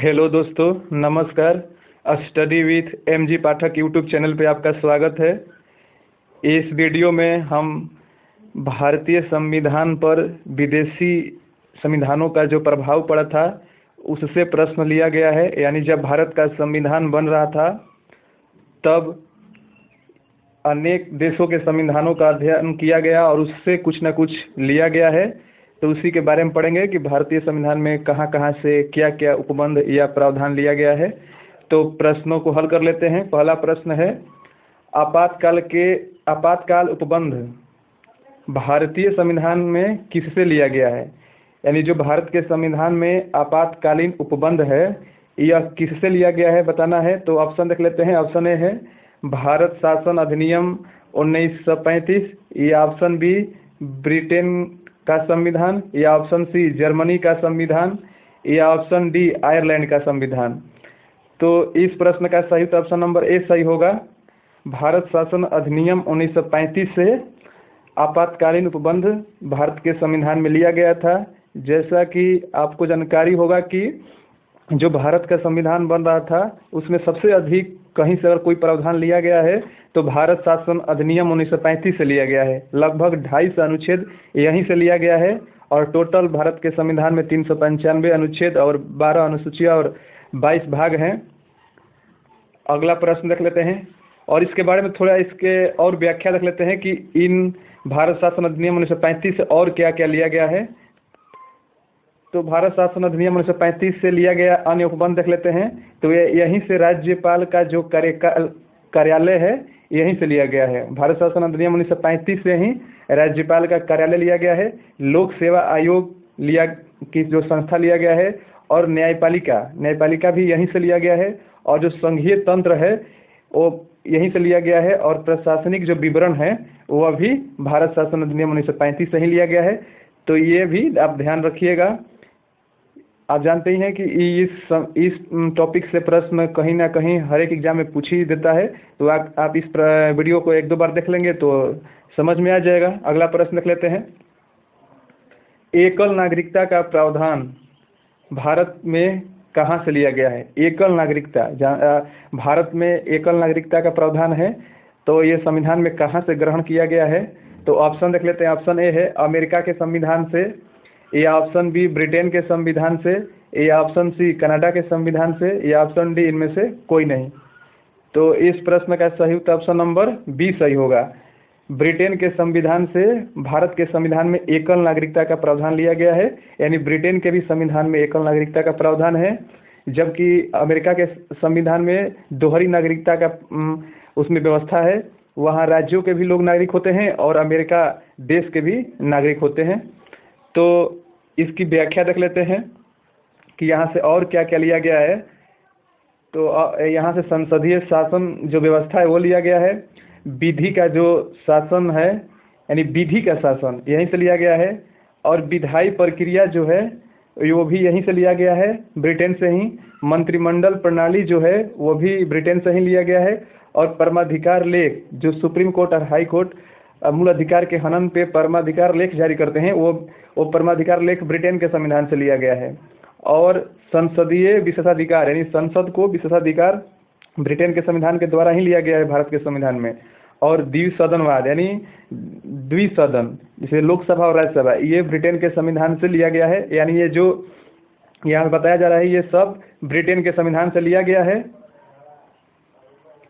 Hello दोस्तों, नमस्कार। Study with MG Pathak YouTube channel पे आपका स्वागत है। इस वीडियो में हम भारतीय संविधान पर विदेशी संविधानों का जो प्रभाव पड़ा था उससे प्रश्न लिया गया है। यानी जब भारत का संविधान बन रहा था तब अनेक देशों के संविधानों का अध्ययन किया गया और उससे कुछ न कुछ लिया गया है। तो उसी के बारे में पढ़ेंगे कि भारतीय संविधान में कहाँ कहाँ से क्या क्या उपबंध या प्रावधान लिया गया है। तो प्रश्नों को हल कर लेते हैं। पहला प्रश्न है, आपातकाल उपबंध भारतीय संविधान में किससे लिया गया है? यानी जो भारत के संविधान में आपातकालीन उपबंध है यह किससे लिया गया है बताना है। तो ऑप्शन देख लेते हैं। ऑप्शन ए है भारत शासन अधिनियम 1935, या ऑप्शन बी ब्रिटेन का संविधान, या ऑप्शन सी जर्मनी का संविधान, या ऑप्शन डी आयरलैंड का संविधान। तो इस प्रश्न का सही ऑप्शन नंबर ए सही होगा। भारत शासन अधिनियम 1935 से आपातकालीन उपबंध भारत के संविधान में लिया गया था। जैसा कि आपको जानकारी होगा कि जो भारत का संविधान बन रहा था उसमें सबसे अधिक कहीं से अगर कोई प्रावधान लिया गया है तो भारत शासन अधिनियम 1935 से लिया गया है। लगभग 250 अनुच्छेद यहीं से लिया गया है और टोटल भारत के संविधान में 395 अनुच्छेद और 12 अनुसूचियाँ और 22 भाग हैं। अगला प्रश्न देख लेते हैं और इसके बारे में थोड़ा इसके और व्याख्या देख लेते हैं कि इन भारत शासन अधिनियम 1935 से और क्या क्या लिया गया है। तो भारत शासन अधिनियम 1935 से लिया गया अन्य उपबंध देख लेते हैं। तो ये यहीं से राज्यपाल का जो कार्यालय है यहीं से लिया गया है। भारत शासन अधिनियम 1935 से ही राज्यपाल का कार्यालय लिया गया है। लोक सेवा आयोग की जो संस्था लिया गया है और न्यायपालिका भी यहीं से लिया गया है। और जो संघीय तंत्र है वो यहीं से लिया गया है और प्रशासनिक जो विवरण है वह भी भारत शासन अधिनियम 1935 से ही लिया गया है। तो ये भी आप ध्यान रखिएगा। आप जानते ही हैं कि इस टॉपिक से प्रश्न कहीं ना कहीं हर एक एग्जाम में पूछ ही देता है। तो आप इस वीडियो को एक दो बार देख लेंगे तो समझ में आ जाएगा। अगला प्रश्न देख लेते हैं। एकल नागरिकता का प्रावधान भारत में कहाँ से लिया गया है? एकल नागरिकता, भारत में एकल नागरिकता का प्रावधान है तो ये संविधान में कहाँ से ग्रहण किया गया है? तो ऑप्शन देख लेते हैं। ऑप्शन ए है अमेरिका के संविधान से, या ऑप्शन बी ब्रिटेन के संविधान से, या ऑप्शन सी कनाडा के संविधान से, या ऑप्शन डी इनमें से कोई नहीं। तो इस प्रश्न का सही उत्तर ऑप्शन नंबर बी सही होगा। ब्रिटेन के संविधान से भारत के संविधान में एकल नागरिकता का प्रावधान लिया गया है। यानी ब्रिटेन के भी संविधान में एकल नागरिकता का प्रावधान है, जबकि अमेरिका के संविधान में दोहरी नागरिकता का उसमें व्यवस्था है। वहाँ राज्यों के भी लोग नागरिक होते हैं और अमेरिका देश के भी नागरिक होते हैं। तो इसकी व्याख्या देख लेते हैं कि यहाँ से और क्या क्या लिया गया है। तो यहाँ से संसदीय शासन जो व्यवस्था है वो लिया गया है। विधि का जो शासन है यानी विधि का शासन यहीं से लिया गया है। और विधायी प्रक्रिया जो है वो भी यहीं से लिया गया है, ब्रिटेन से ही। मंत्रिमंडल प्रणाली जो है वो भी ब्रिटेन से ही लिया गया है। और परमाधिकार लेख जो सुप्रीम कोर्ट और हाई कोर्ट मूल अधिकार के हनन पे परमाधिकार लेख जारी करते हैं वो परमाधिकार लेख ब्रिटेन के संविधान से लिया गया है। और संसदीय विशेषाधिकार यानी संसद को विशेषाधिकार ब्रिटेन के संविधान के द्वारा ही लिया गया है भारत के संविधान में। और द्विसदनवाद यानी द्विसदन जैसे लोकसभा और राज्यसभा ये ब्रिटेन के संविधान से लिया गया है। यानी ये जो यहाँ बताया जा रहा है ये सब ब्रिटेन के संविधान से लिया गया है।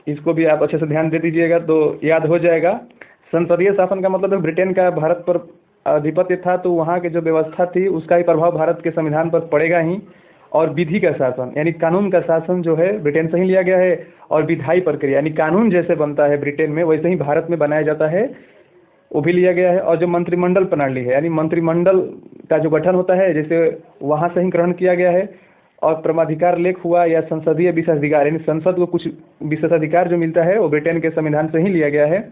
इसको भी आप अच्छे से ध्यान दे दीजिएगा तो याद हो जाएगा। संसदीय शासन का मतलब है ब्रिटेन का भारत पर आधिपत्य था तो वहाँ की जो व्यवस्था थी उसका ही प्रभाव भारत के संविधान पर पड़ेगा ही। और विधि का शासन यानी कानून का शासन जो है ब्रिटेन से ही लिया गया है। और विधायी प्रक्रिया यानी कानून जैसे बनता है ब्रिटेन में वैसे ही भारत में बनाया जाता है वो भी लिया गया है। और जो मंत्रिमंडल प्रणाली है यानी मंत्रिमंडल का जो गठन होता है जैसे वहाँ से ही ग्रहण किया गया है। और परमाधिकार लेख हुआ या संसदीय विशेषाधिकार यानी संसद को कुछ विशेषाधिकार जो मिलता है वो ब्रिटेन के संविधान से ही लिया गया है।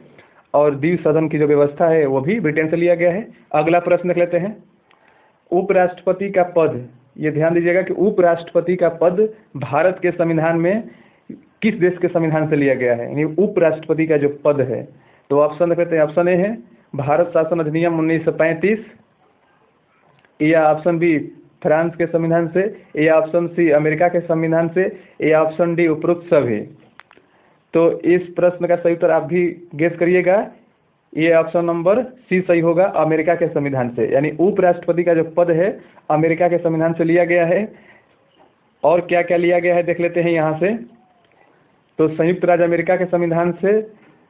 और द्विसदन की जो व्यवस्था है वो भी ब्रिटेन से लिया गया है। अगला प्रश्न देख लेते हैं। उपराष्ट्रपति का पद, ये ध्यान दीजिएगा कि उपराष्ट्रपति का पद भारत के संविधान में किस देश के संविधान से लिया गया है? यानी उपराष्ट्रपति का जो पद है। तो ऑप्शन देख लेते हैं। ऑप्शन ए है भारत शासन अधिनियम 1935, या ऑप्शन बी फ्रांस के संविधान से, या ऑप्शन सी अमेरिका के संविधान से, या ऑप्शन डी उपरोक्त सभी। तो इस प्रश्न का सही उत्तर आप भी गेस करिएगा। ये ऑप्शन नंबर सी सही होगा, अमेरिका के संविधान से। यानी उपराष्ट्रपति का जो पद है अमेरिका के संविधान से लिया गया है। और क्या क्या लिया गया है देख लेते हैं यहाँ से। तो संयुक्त राज्य अमेरिका के संविधान से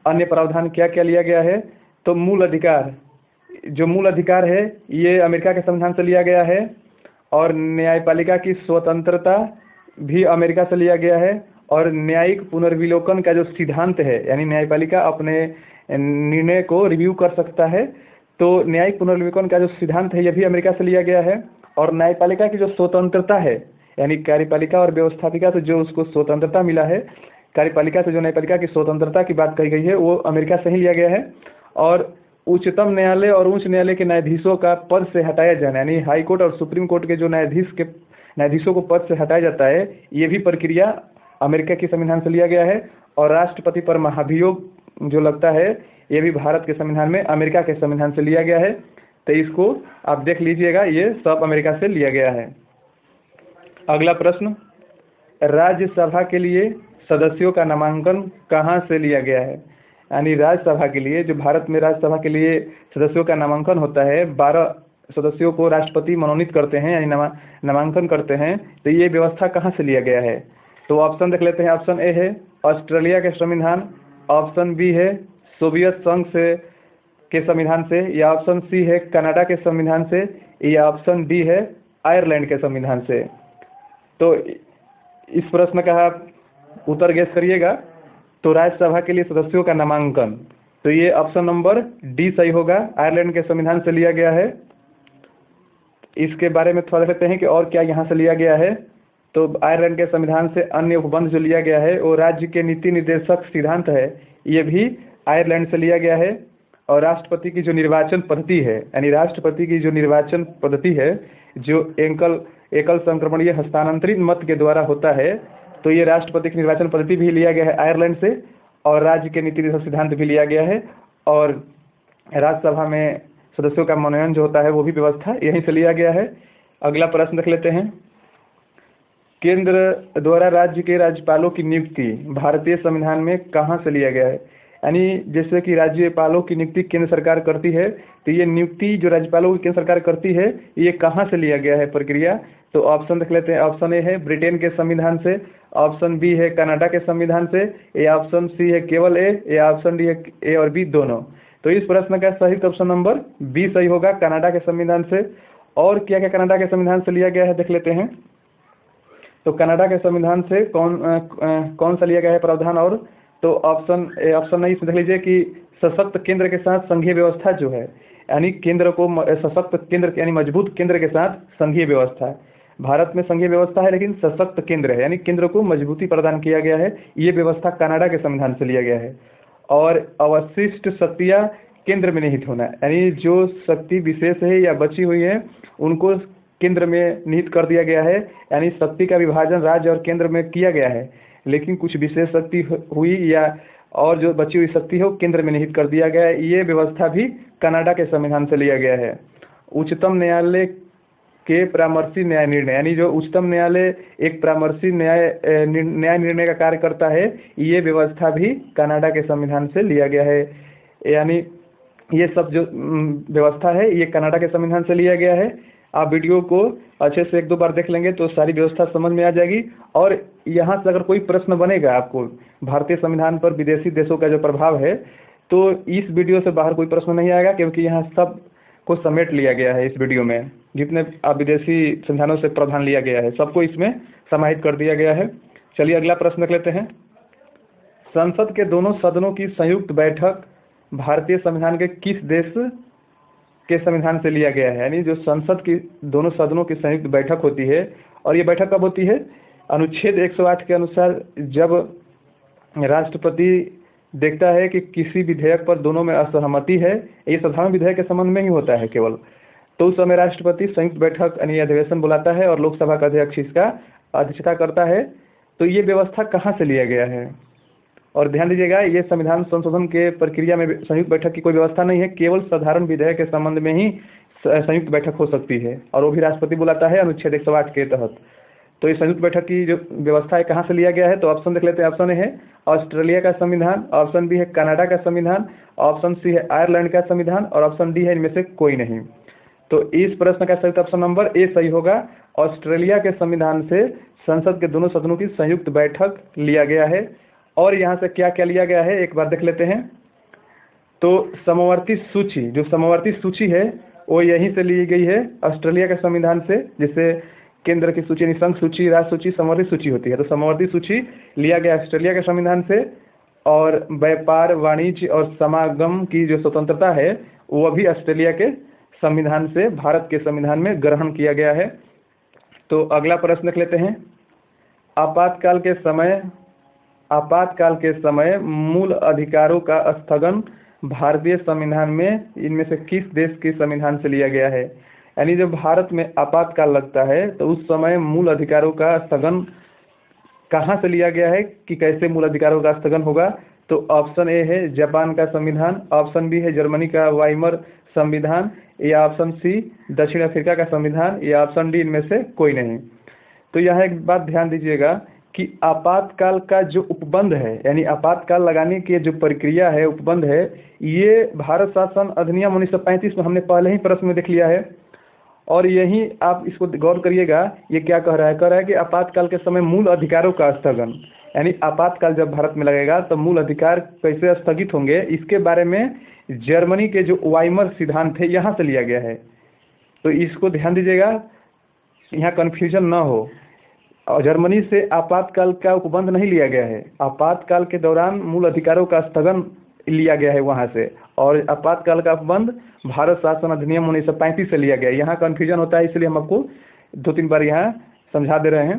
अन्य प्रावधान क्या क्या लिया गया है। तो मूल अधिकार, जो मूल अधिकार है ये अमेरिका के संविधान से लिया गया है। और न्यायपालिका की स्वतंत्रता भी अमेरिका से लिया गया है। और न्यायिक पुनर्विलोकन का जो सिद्धांत है, यानी न्यायपालिका अपने निर्णय को रिव्यू कर सकता है, तो न्यायिक पुनर्विलोकन का जो सिद्धांत है यह भी अमेरिका से लिया गया है। और न्यायपालिका की जो स्वतंत्रता है, यानी कार्यपालिका और व्यवस्थापिका से जो उसको स्वतंत्रता मिला है, कार्यपालिका से जो न्यायपालिका की स्वतंत्रता की बात कही गई है वो अमेरिका से ही लिया गया है। और उच्चतम न्यायालय और उच्च न्यायालय के न्यायाधीशों का पद से हटाया जाना, यानी हाई कोर्ट और सुप्रीम कोर्ट के जो न्यायाधीशों को पद से हटाया जाता है, ये भी प्रक्रिया अमेरिका के संविधान से लिया गया है। और राष्ट्रपति पर महाभियोग जो लगता है ये भी भारत के संविधान में अमेरिका के संविधान से लिया गया है। तो इसको आप देख लीजिएगा, ये सब अमेरिका से लिया गया है। अगला प्रश्न, राज्यसभा के लिए सदस्यों का नामांकन कहाँ से लिया गया है। यानी राज्यसभा के लिए, जो भारत में राज्यसभा के लिए सदस्यों का नामांकन होता है, 12 सदस्यों को राष्ट्रपति मनोनीत करते हैं, यानी नामांकन करते हैं। तो ये व्यवस्था कहाँ से लिया गया है। तो ऑप्शन देख लेते हैं। ऑप्शन ए है ऑस्ट्रेलिया के संविधान, ऑप्शन बी है सोवियत संघ से के संविधान से, या ऑप्शन सी है कनाडा के संविधान से, या ऑप्शन डी है आयरलैंड के संविधान से। तो इस प्रश्न का आप उत्तर गेस करिएगा। तो राज्यसभा के लिए सदस्यों का नामांकन, तो ये ऑप्शन नंबर डी सही होगा, आयरलैंड के संविधान से लिया गया है। इसके बारे में थोड़ा देखते हैं कि और क्या यहाँ से लिया गया है। तो आयरलैंड के संविधान से अन्य उपबंध जो लिया गया है वो राज्य के नीति निर्देशक सिद्धांत है, ये भी आयरलैंड से लिया गया है। और राष्ट्रपति की जो निर्वाचन पद्धति है, यानी राष्ट्रपति की जो निर्वाचन पद्धति है जो एकल संक्रमणीय हस्तांतरित मत के द्वारा होता है, तो ये राष्ट्रपति की निर्वाचन पद्धति भी लिया गया है आयरलैंड से। और राज्य के नीति निर्देशक सिद्धांत भी लिया गया है। और राज्यसभा में सदस्यों का मनोनयन जो होता है वो भी व्यवस्था यहीं से लिया गया है। अगला प्रश्न देख लेते हैं। केंद्र द्वारा राज्य के राज्यपालों की नियुक्ति भारतीय संविधान में कहाँ से लिया गया है। यानी जैसे कि राज्यपालों की नियुक्ति केंद्र सरकार करती है, तो ये नियुक्ति जो राज्यपालों की केंद्र सरकार करती है ये कहाँ से लिया गया है प्रक्रिया। तो ऑप्शन देख लेते हैं। ऑप्शन ए है ब्रिटेन के संविधान से, ऑप्शन बी है कनाडा के संविधान से, या ऑप्शन सी है केवल ए, या ऑप्शन डी है ए और बी दोनों। तो इस प्रश्न का सही ऑप्शन नंबर बी सही होगा, कनाडा के संविधान से। और क्या क्या कनाडा के संविधान से लिया गया है देख लेते हैं। तो कनाडा के संविधान से कौन सा लिया गया है प्रावधान। और तो ऑप्शन नहीं, इसमें देख लीजिए कि सशक्त केंद्र के साथ संघीय व्यवस्था जो है, यानी केंद्र को सशक्त केंद्र यानी मजबूत केंद्र के साथ संघीय व्यवस्था। भारत में संघीय व्यवस्था है लेकिन सशक्त केंद्र है, यानी केंद्र को मजबूती प्रदान किया गया है। ये व्यवस्था कनाडा के संविधान से लिया गया है। और अवशिष्ट शक्तियाँ केंद्र में निहित होना, यानी जो शक्ति विशेष है या बची हुई है उनको केंद्र में निहित कर दिया गया है। यानी शक्ति का विभाजन राज्य और केंद्र में किया गया है, लेकिन कुछ विशेष शक्ति हुई या और जो बची हुई शक्ति है वो केंद्र में निहित कर दिया गया है। ये व्यवस्था भी कनाडा के संविधान से लिया गया है। उच्चतम न्यायालय के परामर्शी न्याय निर्णय, यानी जो उच्चतम न्यायालय एक परामर्शी न्याय निर्णय का कार्य करता है, ये व्यवस्था भी कनाडा के संविधान से लिया गया है। यानी ये सब जो व्यवस्था है ये कनाडा के संविधान से लिया गया है। आप वीडियो को अच्छे से 1-2 बार देख लेंगे तो सारी व्यवस्था समझ में आ जाएगी। और यहाँ से अगर कोई प्रश्न बनेगा आपको भारतीय संविधान पर विदेशी देशों का जो प्रभाव है, तो इस वीडियो से बाहर कोई प्रश्न नहीं आएगा, क्योंकि यहाँ सब को समेट लिया गया है। इस वीडियो में जितने आप विदेशी संविधानों से प्रावधान लिया गया है सबको इसमें समाहित कर दिया गया है। चलिए अगला प्रश्न देख लेते हैं। संसद के दोनों सदनों की संयुक्त बैठक भारतीय संविधान के किस देश के संविधान से लिया गया है। यानी जो संसद की दोनों सदनों की संयुक्त बैठक होती है, और ये बैठक कब होती है, अनुच्छेद 108 के अनुसार जब राष्ट्रपति देखता है कि किसी विधेयक पर दोनों में असहमति है, ये साधारण विधेयक के संबंध में ही होता है केवल, तो उस समय राष्ट्रपति संयुक्त बैठक यानी अधिवेशन बुलाता है और लोकसभा का अध्यक्ष इसका अध्यक्षता करता है। तो ये व्यवस्था कहाँ से लिया गया है। और ध्यान दीजिएगा, ये संविधान संशोधन के प्रक्रिया में संयुक्त बैठक की कोई व्यवस्था नहीं है, केवल साधारण विधेयक के संबंध में ही संयुक्त बैठक हो सकती है, और वो भी राष्ट्रपति बुलाता है अनुच्छेद 108 के तहत। तो इस संयुक्त बैठक की जो व्यवस्था है कहाँ से लिया गया है, तो ऑप्शन देख लेते हैं। ऑप्शन ए है ऑस्ट्रेलिया का संविधान, ऑप्शन बी है कनाडा का संविधान, ऑप्शन सी है आयरलैंड का संविधान, और ऑप्शन डी है इनमें से कोई नहीं। तो इस प्रश्न का सही ऑप्शन नंबर ए सही होगा। ऑस्ट्रेलिया के संविधान से संसद के दोनों सदनों की संयुक्त बैठक लिया गया है। और यहाँ से क्या क्या लिया गया है एक बार देख लेते हैं। तो समवर्ती सूची, जो समवर्ती सूची है वो यहीं से ली गई है ऑस्ट्रेलिया के संविधान से, जिससे केंद्र की सूची यानी संघ सूची, राज्य सूची, समवर्ती सूची होती है। तो समवर्ती सूची लिया गया ऑस्ट्रेलिया के संविधान से। और व्यापार, वाणिज्य और समागम की जो स्वतंत्रता है वो भी ऑस्ट्रेलिया के संविधान से भारत के संविधान में ग्रहण किया गया है। तो अगला प्रश्न देख लेते हैं। आपातकाल के समय मूल अधिकारों का स्थगन भारतीय संविधान में इनमें से किस देश के संविधान से लिया गया है। यानी जब भारत में आपातकाल लगता है तो उस समय मूल अधिकारों का स्थगन कहाँ से लिया गया है, कि कैसे मूल अधिकारों का स्थगन होगा। तो ऑप्शन ए है जापान का संविधान, ऑप्शन बी है जर्मनी का वाइमर संविधान, या ऑप्शन सी दक्षिण अफ्रीका का संविधान, या ऑप्शन डी इनमें से कोई नहीं। तो यहाँ एक बात ध्यान दीजिएगा कि आपातकाल का जो उपबंध है, यानी आपातकाल लगाने की जो प्रक्रिया है, उपबंध है, ये भारत शासन अधिनियम 1935 में हमने पहले ही प्रश्न में देख लिया है। और यही आप इसको गौर करिएगा, ये क्या कह रहा है कि आपातकाल के समय मूल अधिकारों का स्थगन, यानी आपातकाल जब भारत में लगेगा तो मूल अधिकार कैसे स्थगित होंगे, इसके बारे में जर्मनी के जो वाइमर सिद्धांत थे यहाँ से लिया गया है। तो इसको ध्यान दीजिएगा, यहाँ कन्फ्यूजन ना हो। और जर्मनी से आपातकाल का उपबंध नहीं लिया गया है, आपातकाल के दौरान मूल अधिकारों का स्थगन लिया गया है वहाँ से, और आपातकाल का उपबंध भारत शासन अधिनियम 1935 से लिया गया है। यहाँ कन्फ्यूजन होता है, इसलिए हम आपको 2-3 बार यहाँ समझा दे रहे हैं।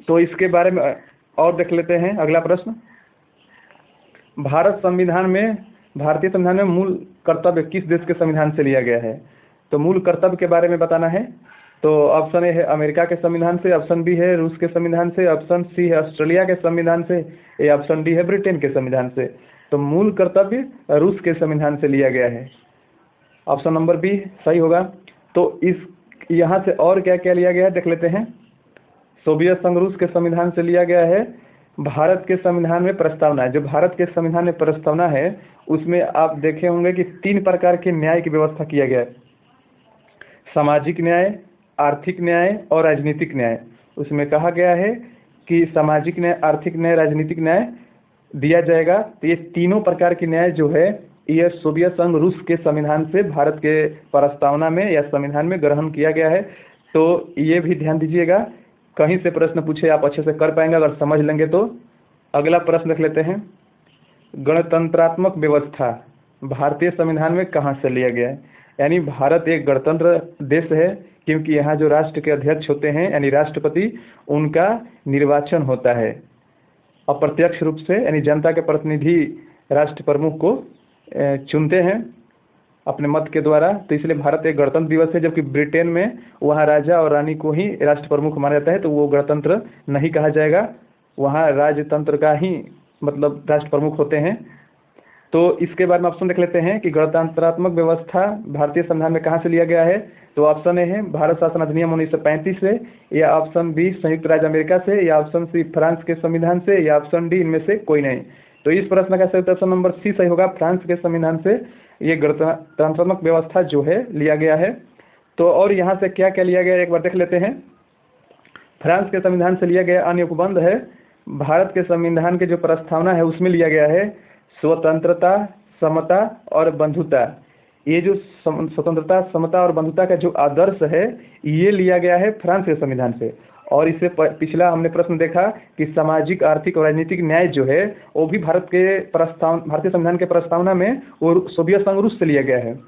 तो इसके बारे में और देख लेते हैं। अगला प्रश्न, भारतीय संविधान में मूल कर्तव्य किस देश के संविधान से लिया गया है। तो मूल कर्तव्य के बारे में बताना है। तो ऑप्शन ए है अमेरिका के संविधान से, ऑप्शन बी है रूस के संविधान से, ऑप्शन सी है ऑस्ट्रेलिया के संविधान से, या ऑप्शन डी है ब्रिटेन के संविधान से। तो मूल कर्तव्य रूस के संविधान से लिया गया है, ऑप्शन नंबर बी सही होगा। तो इस यहाँ से और क्या क्या लिया गया है देख लेते हैं। सोवियत संघ रूस के संविधान से लिया गया है। भारत के संविधान में प्रस्तावना है, जो भारत के संविधान में प्रस्तावना है उसमें आप देखे होंगे कि 3 प्रकार के न्याय की व्यवस्था किया गया है, सामाजिक न्याय, आर्थिक न्याय और राजनीतिक न्याय। उसमें कहा गया है कि सामाजिक न्याय, आर्थिक न्याय, राजनीतिक न्याय दिया जाएगा। तो ये तीनों प्रकार की न्याय जो है ये सोवियत संघ रूस के संविधान से भारत के प्रस्तावना में या संविधान में ग्रहण किया गया है। तो ये भी ध्यान दीजिएगा, कहीं से प्रश्न पूछे आप अच्छे से कर पाएंगे अगर समझ लेंगे तो। अगला प्रश्न देख लेते हैं। गणतंत्रात्मक व्यवस्था भारतीय संविधान में कहाँ से लिया गया है। यानी भारत एक गणतंत्र देश है, क्योंकि यहाँ जो राष्ट्र के अध्यक्ष होते हैं यानी राष्ट्रपति, उनका निर्वाचन होता है अप्रत्यक्ष रूप से, यानी जनता के प्रतिनिधि राष्ट्र प्रमुख को चुनते हैं अपने मत के द्वारा। तो इसलिए भारत एक गणतंत्र दिवस है, जबकि ब्रिटेन में वहाँ राजा और रानी को ही राष्ट्र प्रमुख माना जाता है, तो वो गणतंत्र नहीं कहा जाएगा, वहाँ राजतंत्र का ही मतलब राष्ट्र प्रमुख होते हैं। तो इसके बारे में ऑप्शन देख लेते हैं कि गणतंत्रात्मक व्यवस्था भारतीय संविधान में कहाँ से लिया गया है। तो ऑप्शन ए है भारत शासन अधिनियम 1935 से, या ऑप्शन बी संयुक्त राज्य अमेरिका से, या ऑप्शन सी फ्रांस के संविधान से, या ऑप्शन डी इनमें से कोई नहीं। तो इस प्रश्न का सही ऑप्शन नंबर सी सही होगा, फ्रांस के संविधान से ये गणतंत्रात्मक व्यवस्था जो है लिया गया है। तो और यहाँ से क्या क्या लिया गया एक बार देख लेते हैं। फ्रांस के संविधान से लिया गया अन्य उपबंध है, भारत के संविधान के जो प्रस्तावना है उसमें लिया गया है स्वतंत्रता, समता और बंधुता। ये जो स्वतंत्रता, समता और बंधुता का जो आदर्श है ये लिया गया है फ्रांस के संविधान से। और इससे पिछला हमने प्रश्न देखा कि सामाजिक, आर्थिक और राजनीतिक न्याय जो है वो भी भारतीय संविधान के प्रस्तावना में और सोवियत संघ रूस से लिया गया है,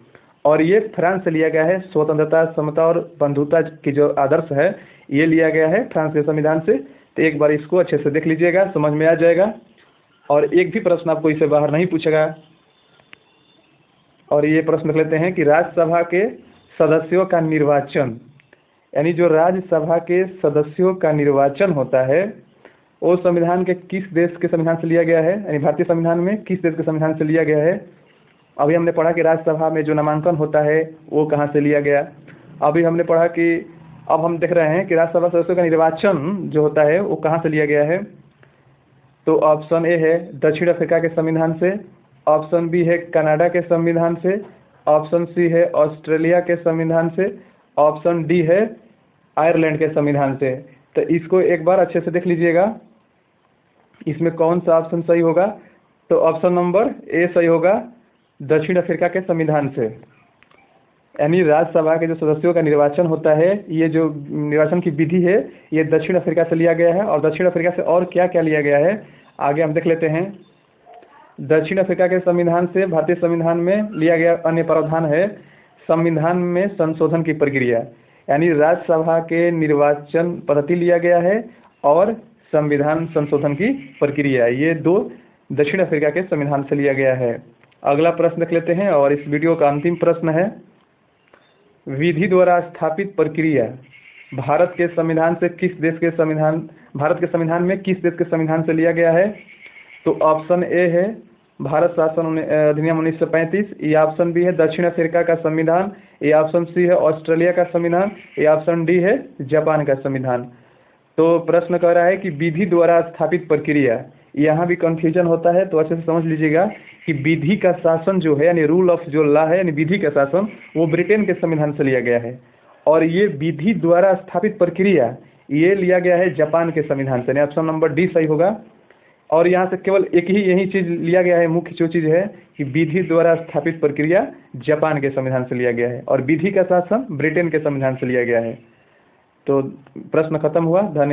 और ये फ्रांस से लिया गया है। स्वतंत्रता, समता और बंधुता की जो आदर्श है ये लिया गया है फ्रांस के संविधान से। तो एक बार इसको अच्छे से देख लीजिएगा, समझ में आ जाएगा, और एक भी प्रश्न आपको इससे बाहर नहीं पूछेगा। और ये प्रश्न देख लेते हैं कि राज्यसभा के सदस्यों का निर्वाचन, यानी जो राज्यसभा के सदस्यों का निर्वाचन होता है वो संविधान के किस देश के संविधान से लिया गया है, यानी भारतीय संविधान में किस देश के संविधान से लिया गया है। अभी हमने पढ़ा कि राज्यसभा में जो नामांकन होता है वो कहाँ से लिया गया। अभी हमने पढ़ा कि अब हम देख रहे हैं कि राज्यसभा सदस्यों का निर्वाचन जो होता है वो कहाँ से लिया गया है। तो ऑप्शन ए है दक्षिण अफ्रीका के संविधान से, ऑप्शन बी है कनाडा के संविधान से, ऑप्शन सी है ऑस्ट्रेलिया के संविधान से, ऑप्शन डी है आयरलैंड के संविधान से। तो इसको एक बार अच्छे से देख लीजिएगा, इसमें कौन सा ऑप्शन सही होगा। तो ऑप्शन नंबर ए सही होगा, दक्षिण अफ्रीका के संविधान से। यानी राज्यसभा के जो सदस्यों का निर्वाचन होता है, ये जो निर्वाचन की विधि है ये दक्षिण अफ्रीका से लिया गया है। और दक्षिण अफ्रीका से और क्या क्या लिया गया है आगे हम देख लेते हैं। दक्षिण अफ्रीका के संविधान से भारतीय संविधान में लिया गया अन्य प्रावधान है संविधान में संशोधन की प्रक्रिया, यानी राज्यसभा के निर्वाचन पद्धति लिया गया है और संविधान संशोधन की प्रक्रिया, ये दो दक्षिण अफ्रीका के संविधान से लिया गया है। अगला प्रश्न देख लेते हैं और इस वीडियो का अंतिम प्रश्न है, विधि द्वारा स्थापित प्रक्रिया भारत के संविधान में किस देश के संविधान से लिया गया है। तो ऑप्शन ए है भारत शासन अधिनियम 1935, ये ऑप्शन बी है दक्षिण अफ्रीका का संविधान, ये ऑप्शन सी है ऑस्ट्रेलिया का संविधान, ये ऑप्शन डी है जापान का संविधान। तो प्रश्न कह रहा है कि विधि द्वारा स्थापित प्रक्रिया, यहाँ भी कंफ्यूजन होता है तो अच्छे से समझ लीजिएगा कि विधि का शासन जो है यानी रूल ऑफ जो लॉ है यानी विधि का शासन वो ब्रिटेन के संविधान से लिया गया है, और ये विधि द्वारा स्थापित प्रक्रिया ये लिया गया है जापान के संविधान से। ऑप्शन नंबर डी सही होगा। और यहाँ से केवल एक ही यही चीज़ लिया गया है, मुख्य जो चीज़ है कि विधि द्वारा स्थापित प्रक्रिया जापान के संविधान से लिया गया है और विधि का शासन ब्रिटेन के संविधान से लिया गया है। तो प्रश्न खत्म हुआ। धन्यवाद।